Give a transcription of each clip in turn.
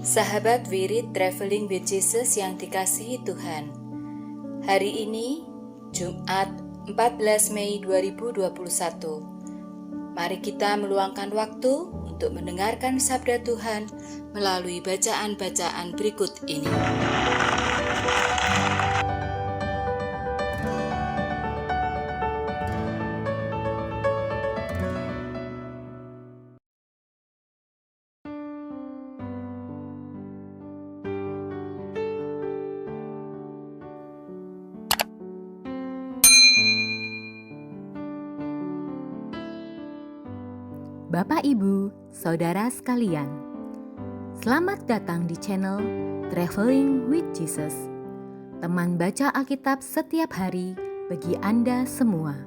Sahabat Wirid Traveling with Jesus yang dikasihi Tuhan. Hari ini, Jumat 14 Mei 2021. Mari kita meluangkan waktu untuk mendengarkan sabda Tuhan melalui bacaan-bacaan berikut ini. Bapak, Ibu, Saudara sekalian, selamat datang di channel Traveling with Jesus, teman baca Alkitab setiap hari bagi Anda semua.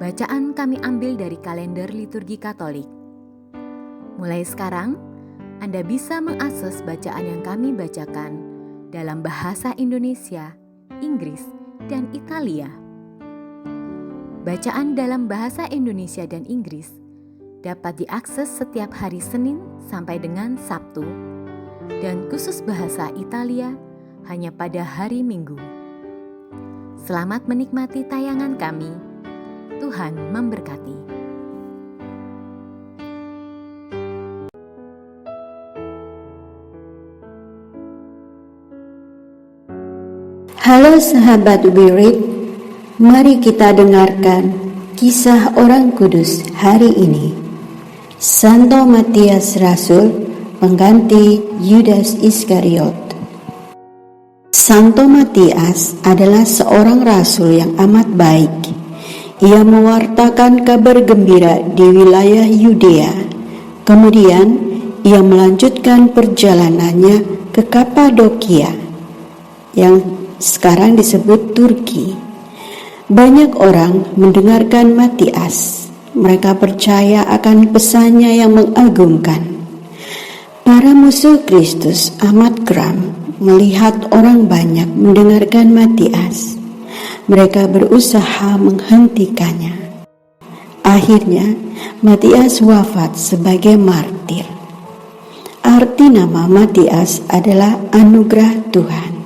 Bacaan kami ambil dari kalender liturgi Katolik. Mulai sekarang, Anda bisa mengakses bacaan yang kami bacakan dalam bahasa Indonesia, Inggris, dan Italia. Bacaan dalam bahasa Indonesia dan Inggris dapat diakses setiap hari Senin sampai dengan Sabtu, dan khusus bahasa Italia hanya pada hari Minggu. Selamat menikmati tayangan kami. Tuhan memberkati. Halo sahabat Wirid. Mari kita dengarkan kisah orang kudus hari ini. Santo Matias Rasul pengganti Yudas Iskariot. Santo Matias adalah seorang rasul yang amat baik. Ia mewartakan kabar gembira di wilayah Yudea. Kemudian ia melanjutkan perjalanannya ke Kapadokia yang sekarang disebut Turki. Banyak orang mendengarkan Matias. Mereka percaya akan pesannya yang mengagumkan. Para musuh Kristus amat geram melihat orang banyak mendengarkan Matias. Mereka berusaha menghentikannya. Akhirnya, Matias wafat sebagai martir. Arti nama Matias adalah anugerah Tuhan.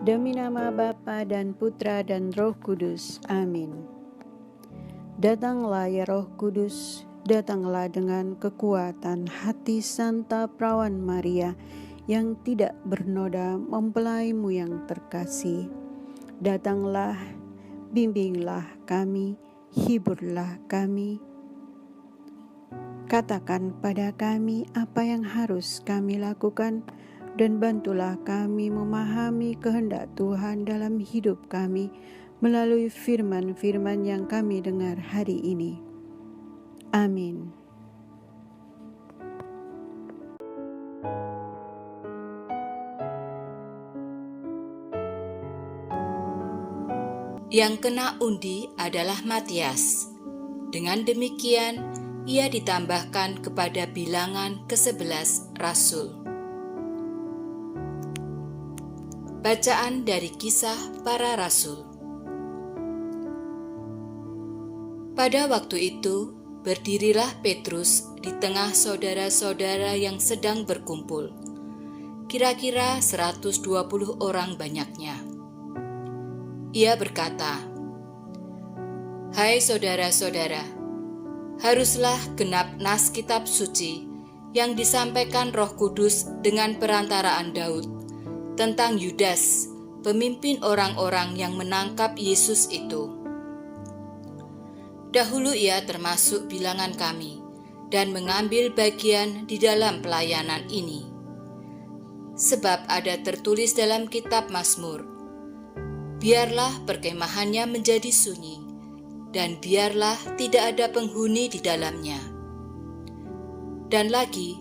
Demi nama Bapa dan Putra dan Roh Kudus. Amin. Datanglah ya Roh Kudus, datanglah dengan kekuatan hati Santa Perawan Maria yang tidak bernoda mempelaimu yang terkasih. Datanglah, bimbinglah kami, hiburlah kami. Katakan pada kami apa yang harus kami lakukan, dan bantulah kami memahami kehendak Tuhan dalam hidup kami melalui firman-firman yang kami dengar hari ini. Amin. Yang kena undi adalah Matias. Dengan demikian, ia ditambahkan kepada bilangan ke-11 Rasul. Bacaan dari Kisah Para Rasul. Pada waktu itu, berdirilah Petrus di tengah saudara-saudara yang sedang berkumpul. Kira-kira 120 orang banyaknya. Ia berkata, "Hai saudara-saudara, haruslah genap nas kitab suci yang disampaikan Roh Kudus dengan perantaraan Daud tentang Yudas, pemimpin orang-orang yang menangkap Yesus itu. Dahulu ia termasuk bilangan kami dan mengambil bagian di dalam pelayanan ini. Sebab ada tertulis dalam kitab Mazmur, biarlah perkemahannya menjadi sunyi, dan biarlah tidak ada penghuni di dalamnya. Dan lagi,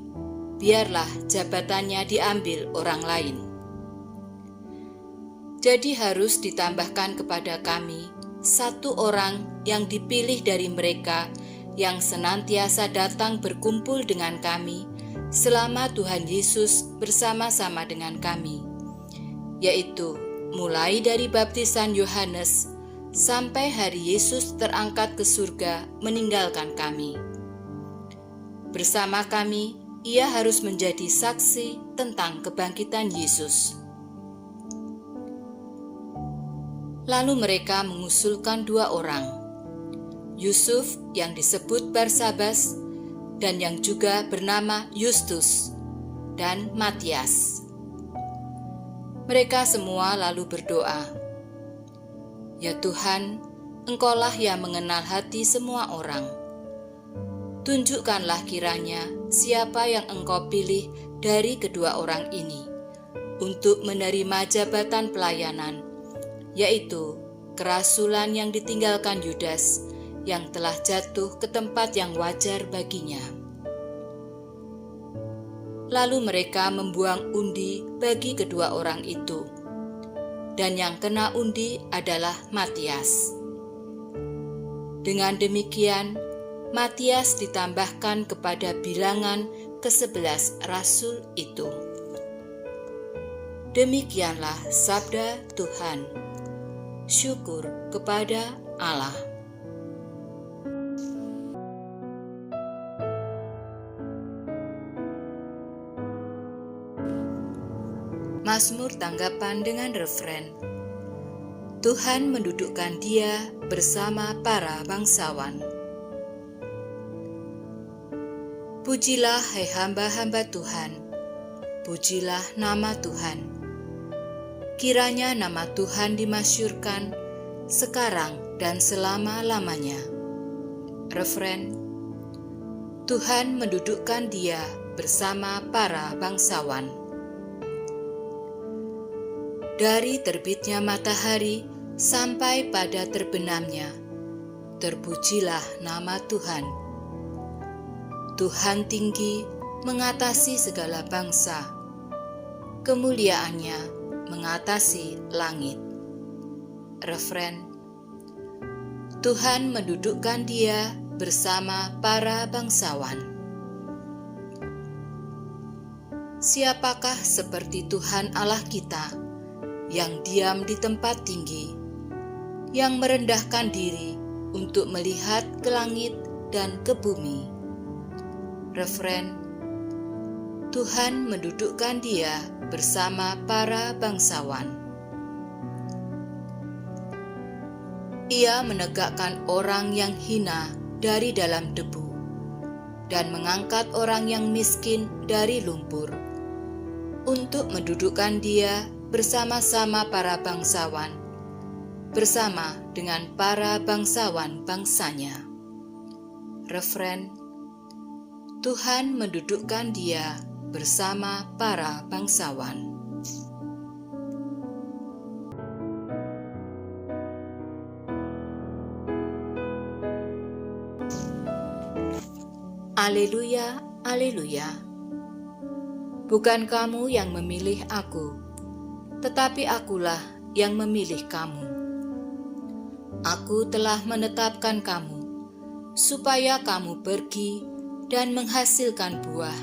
biarlah jabatannya diambil orang lain. Jadi harus ditambahkan kepada kami satu orang yang dipilih dari mereka yang senantiasa datang berkumpul dengan kami selama Tuhan Yesus bersama-sama dengan kami, yaitu mulai dari baptisan Yohanes sampai hari Yesus terangkat ke surga meninggalkan kami. Bersama kami, ia harus menjadi saksi tentang kebangkitan Yesus. Lalu mereka mengusulkan 2 orang, Yusuf yang disebut Barsabas dan yang juga bernama Yustus, dan Matias. Mereka semua lalu berdoa, "Ya Tuhan, Engkaulah yang mengenal hati semua orang. Tunjukkanlah kiranya siapa yang Engkau pilih dari kedua orang ini untuk menerima jabatan pelayanan, yaitu kerasulan yang ditinggalkan Yudas yang telah jatuh ke tempat yang wajar baginya." Lalu mereka membuang undi bagi kedua orang itu, dan yang kena undi adalah Matias. Dengan demikian, Matias ditambahkan kepada bilangan ke-11 rasul itu. Demikianlah sabda Tuhan. Syukur kepada Allah. Mazmur tanggapan dengan referen, Tuhan mendudukkan dia bersama para bangsawan. Pujilah hai hamba-hamba Tuhan, pujilah nama Tuhan. Kiranya nama Tuhan dimasyhurkan sekarang dan selama-lamanya. Referen, Tuhan mendudukkan dia bersama para bangsawan. Dari terbitnya matahari sampai pada terbenamnya, terpujilah nama Tuhan. Tuhan tinggi mengatasi segala bangsa, kemuliaannya mengatasi langit. Referen, Tuhan mendudukkan dia bersama para bangsawan. Siapakah seperti Tuhan Allah kita, yang diam di tempat tinggi, yang merendahkan diri untuk melihat ke langit dan ke bumi. Referen, Tuhan mendudukkan dia bersama para bangsawan. Ia menegakkan orang yang hina dari dalam debu, dan mengangkat orang yang miskin dari lumpur, untuk mendudukkan dia bersama-sama para bangsawan, bersama dengan para bangsawan bangsanya. Referen, Tuhan mendudukkan dia bersama para bangsawan. Haleluya, haleluya. Bukan kamu yang memilih aku, tetapi akulah yang memilih kamu. Aku telah menetapkan kamu, supaya kamu pergi dan menghasilkan buah,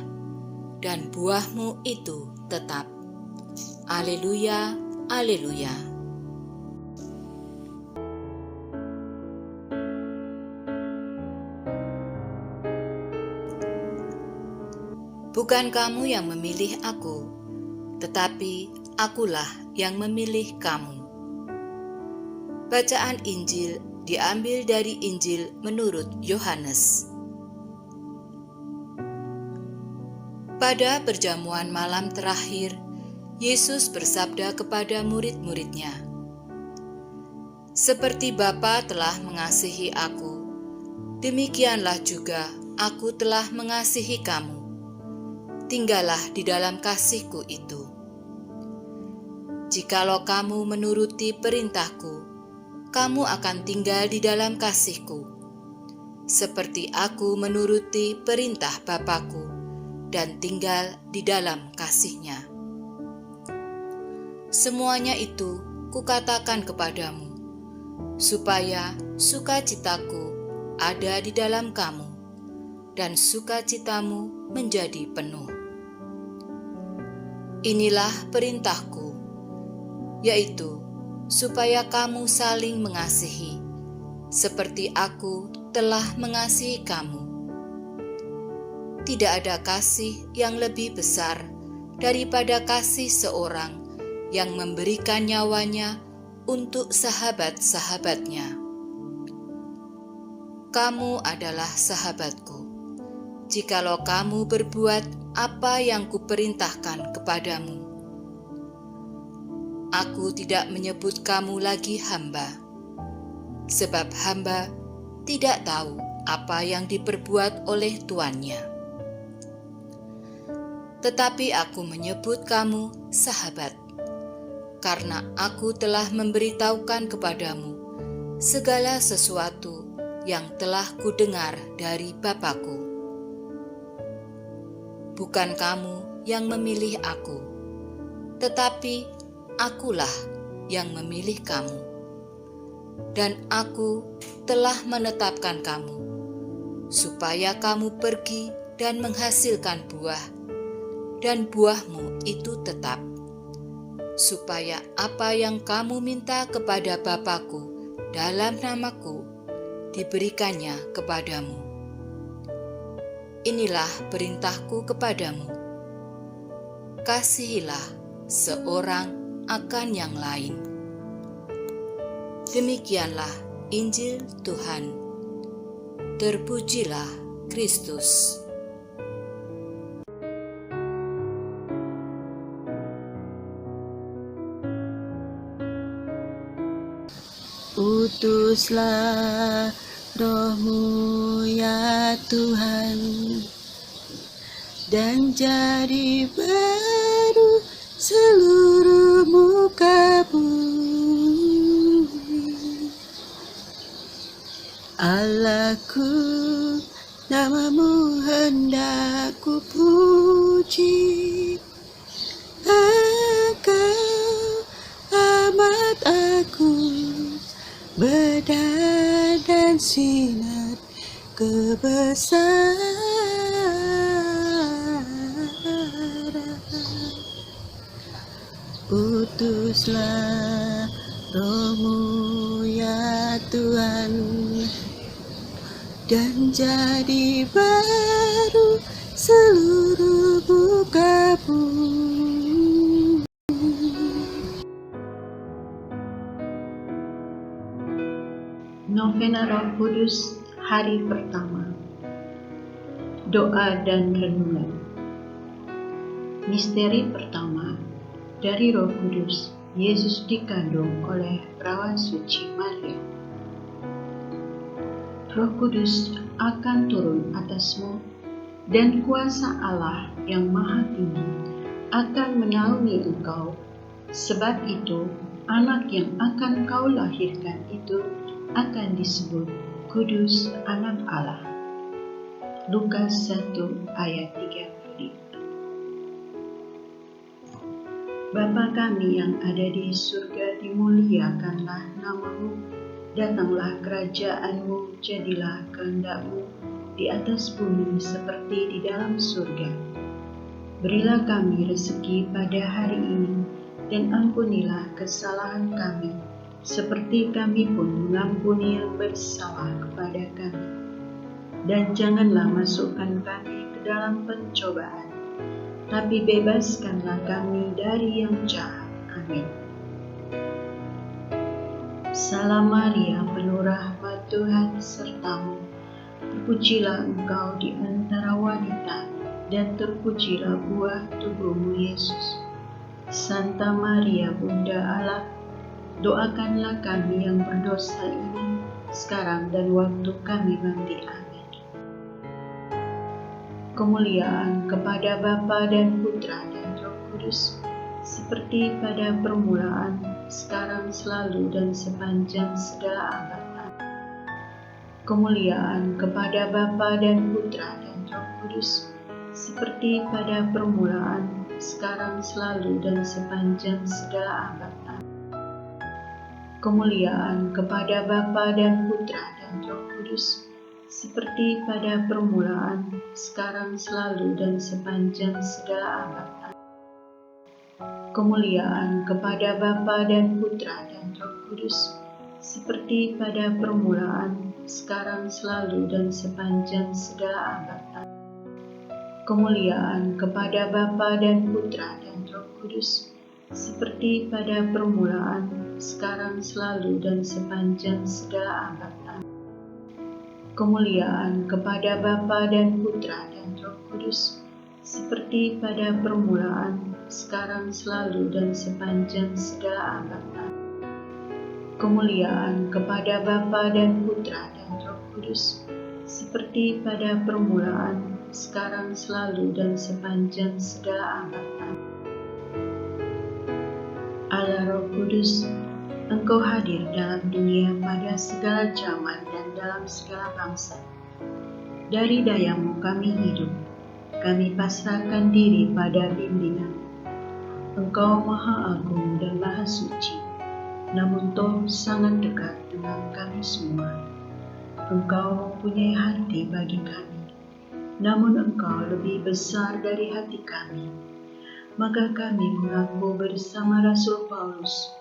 dan buahmu itu tetap. Haleluya, haleluya. Bukan kamu yang memilih aku, tetapi akulah yang memilih kamu. Bacaan Injil diambil dari Injil menurut Yohanes. Pada perjamuan malam terakhir, Yesus bersabda kepada murid-muridnya, "Seperti Bapa telah mengasihi aku, demikianlah juga aku telah mengasihi kamu. Tinggallah di dalam kasih-Ku itu. Jikalau kamu menuruti perintah-Ku, kamu akan tinggal di dalam kasih-Ku, seperti aku menuruti perintah Bapa-Ku dan tinggal di dalam kasih-Nya. Semuanya itu Kukatakan kepadamu, supaya sukacitaku ada di dalam kamu, dan sukacitamu menjadi penuh. Inilah perintahku, yaitu supaya kamu saling mengasihi, seperti aku telah mengasihi kamu. Tidak ada kasih yang lebih besar daripada kasih seorang yang memberikan nyawanya untuk sahabat-sahabatnya. Kamu adalah sahabatku, jikalau kamu berbuat apa yang kuperintahkan kepadamu. Aku tidak menyebut kamu lagi hamba, sebab hamba tidak tahu apa yang diperbuat oleh tuannya. Tetapi aku menyebut kamu sahabat, karena aku telah memberitahukan kepadamu segala sesuatu yang telah kudengar dari Bapa-Ku. Bukan kamu yang memilih aku, tetapi akulah yang memilih kamu. Dan aku telah menetapkan kamu, supaya kamu pergi dan menghasilkan buah, dan buahmu itu tetap, supaya apa yang kamu minta kepada Bapa-Ku dalam namaku, diberikannya kepadamu. Inilah perintahku kepadamu, kasihilah seorang akan yang lain. Demikianlah Injil Tuhan. Terpujilah Kristus. Utuslah Roh-Mu ya Tuhan, dan jadi baru seluruh muka bumi. Allahku, namamu hendak ku puji. Engkau amat agung, berdaya dan sinar kebesaran. Utuslah Roh-Mu ya Tuhan, dan jadi baru seluruh muka bumi. Novena Roh Kudus, hari pertama. Doa dan renungan. Misteri pertama, dari Roh Kudus, Yesus dikandung oleh Perawan Suci Maria. Roh Kudus akan turun atasmu, dan kuasa Allah yang Maha Tinggi akan menaungi engkau. Sebab itu, anak yang akan kau lahirkan itu akan disebut Kudus Anak Allah. Lukas 1 ayat 35. Bapa kami yang ada di surga, dimuliakanlah nama-Mu. Datanglah kerajaan-Mu, jadilah kehendak-Mu di atas bumi seperti di dalam surga. Berilah kami rezeki pada hari ini, dan ampunilah kesalahan kami, seperti kami pun mengampuni yang bersalah kepada kami. Dan janganlah masukkan kami ke dalam pencobaan, tapi bebaskanlah kami dari yang jahat. Amin. Salam Maria, penuh rahmat, Tuhan sertamu. Terpujilah engkau di antara wanita, dan terpujilah buah tubuhmu, Yesus. Santa Maria, Bunda Allah, doakanlah kami yang berdosa ini, sekarang dan waktu kami mati. Amin. Kemuliaan kepada Bapa dan Putra dan Roh Kudus, seperti pada permulaan, sekarang, selalu, dan sepanjang segala abad. Amin. Kemuliaan kepada Bapa dan Putra dan Roh Kudus, seperti pada permulaan, sekarang, selalu, dan sepanjang segala abad. Amin. Kemuliaan kepada Bapa dan Putra dan Roh Kudus, seperti pada permulaan, sekarang, selalu, dan sepanjang segala abad. Amin. Kemuliaan kepada Bapa dan Putra dan Roh Kudus, seperti pada permulaan, sekarang, selalu, dan sepanjang segala abad. Kemuliaan kepada Bapa dan Putra dan Roh Kudus, seperti pada permulaan, sekarang, selalu, dan sepanjang segala abad. Kemuliaan kepada Bapa dan Putra dan Roh Kudus, seperti pada permulaan, sekarang, selalu, dan sepanjang segala abad. Kemuliaan kepada Bapa dan Putra dan Roh Kudus, seperti pada permulaan, sekarang, selalu, dan sepanjang segala abad. Allah Roh Kudus, Engkau hadir dalam dunia pada segala zaman dan dalam segala bangsa. Dari daya-Mu kami hidup, kami pasrahkan diri pada bimbingan. Engkau Maha Agung dan Maha Suci, namun toh sangat dekat dengan kami semua. Engkau mempunyai hati bagi kami, namun Engkau lebih besar dari hati kami. Maka kami mengaku bersama Rasul Paulus,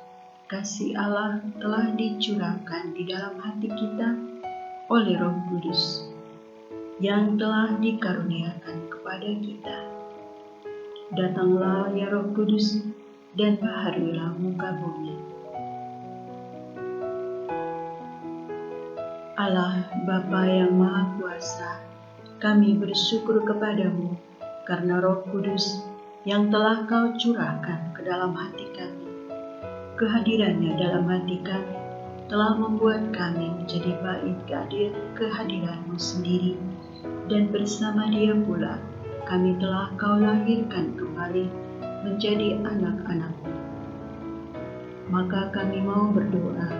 kasih Allah telah dicurahkan di dalam hati kita oleh Roh Kudus yang telah dikaruniakan kepada kita. Datanglah ya Roh Kudus dan baharuilah muka bumi. Allah Bapa yang Maha Kuasa, kami bersyukur kepadamu karena Roh Kudus yang telah Kau curahkan ke dalam hati kami. Kehadirannya dalam hati kami telah membuat kami menjadi bait kehadiran-Mu sendiri, dan bersama Dia pula kami telah Kau lahirkan kembali menjadi anak-anak-Mu. Maka kami mau berdoa,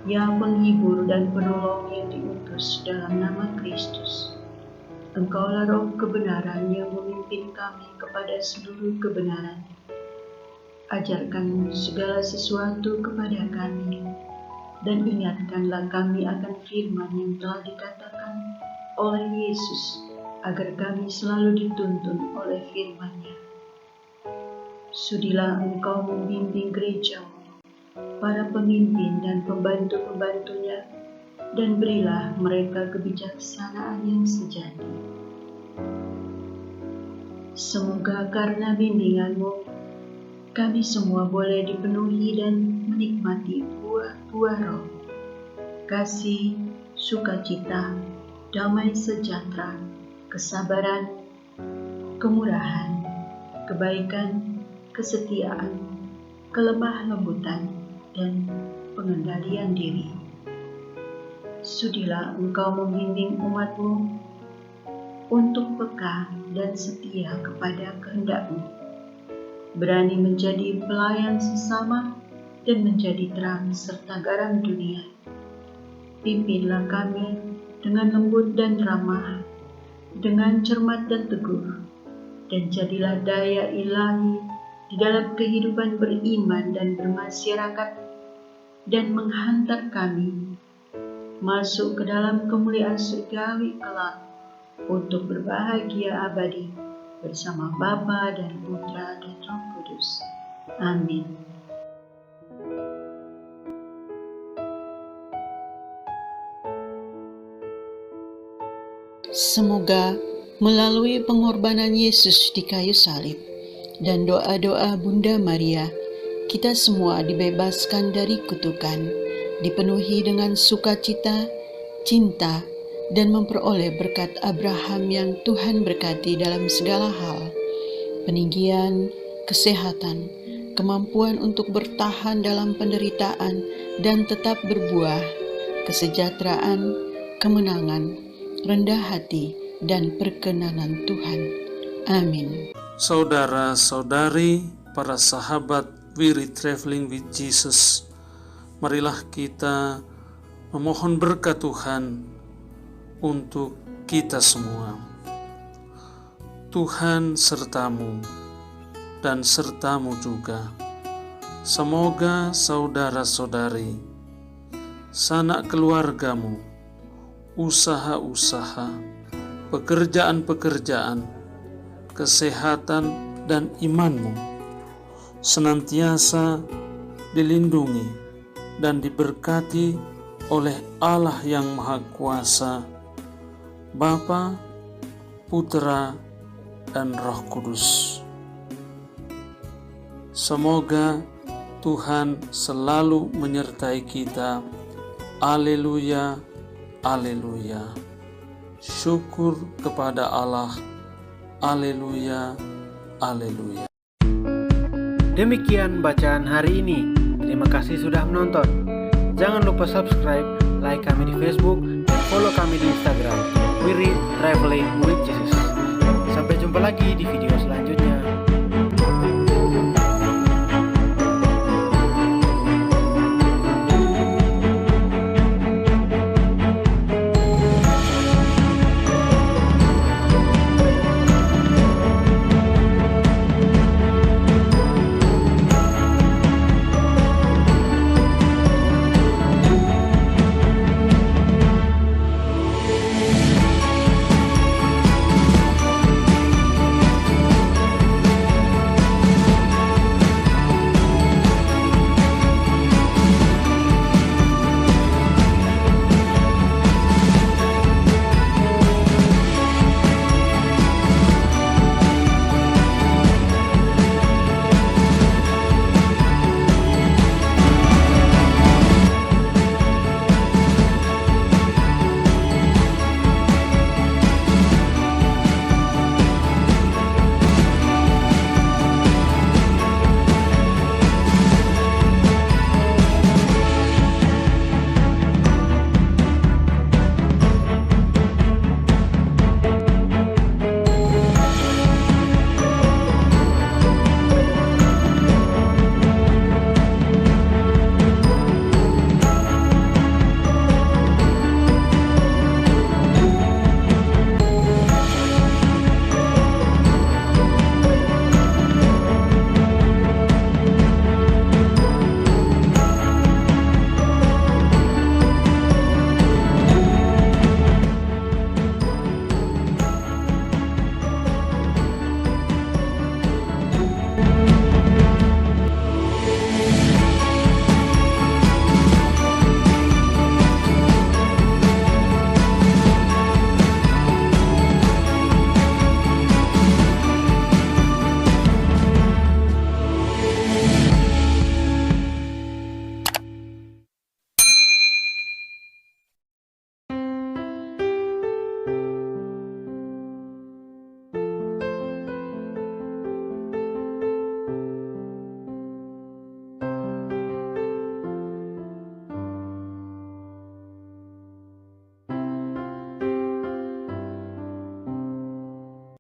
ya penghibur dan penolong yang diutus dalam nama Kristus. Engkaulah Roh kebenaran yang memimpin kami kepada seluruh kebenaran. Ajarkan segala sesuatu kepada kami, dan ingatkanlah kami akan firman yang telah dikatakan oleh Yesus, agar kami selalu dituntun oleh firman-Nya. Sudilah Engkau membimbing gereja-Mu, para pemimpin dan pembantu-pembantunya, dan berilah mereka kebijaksanaan yang sejati. Semoga karena bimbingan-Mu, kami semua boleh dipenuhi dan menikmati buah-buah roh, kasih, sukacita, damai sejahtera, kesabaran, kemurahan, kebaikan, kesetiaan, kelemah lembutan, dan pengendalian diri. Sudilah Engkau membimbing umat-Mu untuk peka dan setia kepada kehendak-Mu, berani menjadi pelayan sesama dan menjadi terang serta garam dunia. Pimpinlah kami dengan lembut dan ramah, dengan cermat dan teguh, dan jadilah daya ilahi di dalam kehidupan beriman dan bermasyarakat, dan menghantar kami masuk ke dalam kemuliaan surgawi kelak untuk berbahagia abadi bersama Bapa dan Putra dan Roh Kudus. Amin. Semoga melalui pengorbanan Yesus di kayu salib dan doa-doa Bunda Maria, kita semua dibebaskan dari kutukan, dipenuhi dengan sukacita, cinta, dan memperoleh berkat Abraham yang Tuhan berkati dalam segala hal, peninggian, kesehatan, kemampuan untuk bertahan dalam penderitaan dan tetap berbuah, kesejahteraan, kemenangan, rendah hati, dan perkenanan Tuhan. Amin. Saudara-saudari, para sahabat Weary Traveling with Jesus, marilah kita memohon berkat Tuhan untuk kita semua. Tuhan sertamu dan sertamu juga. Semoga saudara-saudari, sanak keluargamu, usaha-usaha, pekerjaan-pekerjaan, kesehatan dan imanmu senantiasa dilindungi dan diberkati oleh Allah yang Maha Kuasa, Bapa, Putra, dan Roh Kudus. Semoga Tuhan selalu menyertai kita. Haleluya, haleluya. Syukur kepada Allah. Haleluya, haleluya. Demikian bacaan hari ini. Terima kasih sudah menonton. Jangan lupa subscribe, like kami di Facebook, dan follow kami di Instagram. We Read Traveling with Jesus. Sampai jumpa lagi di video selanjutnya.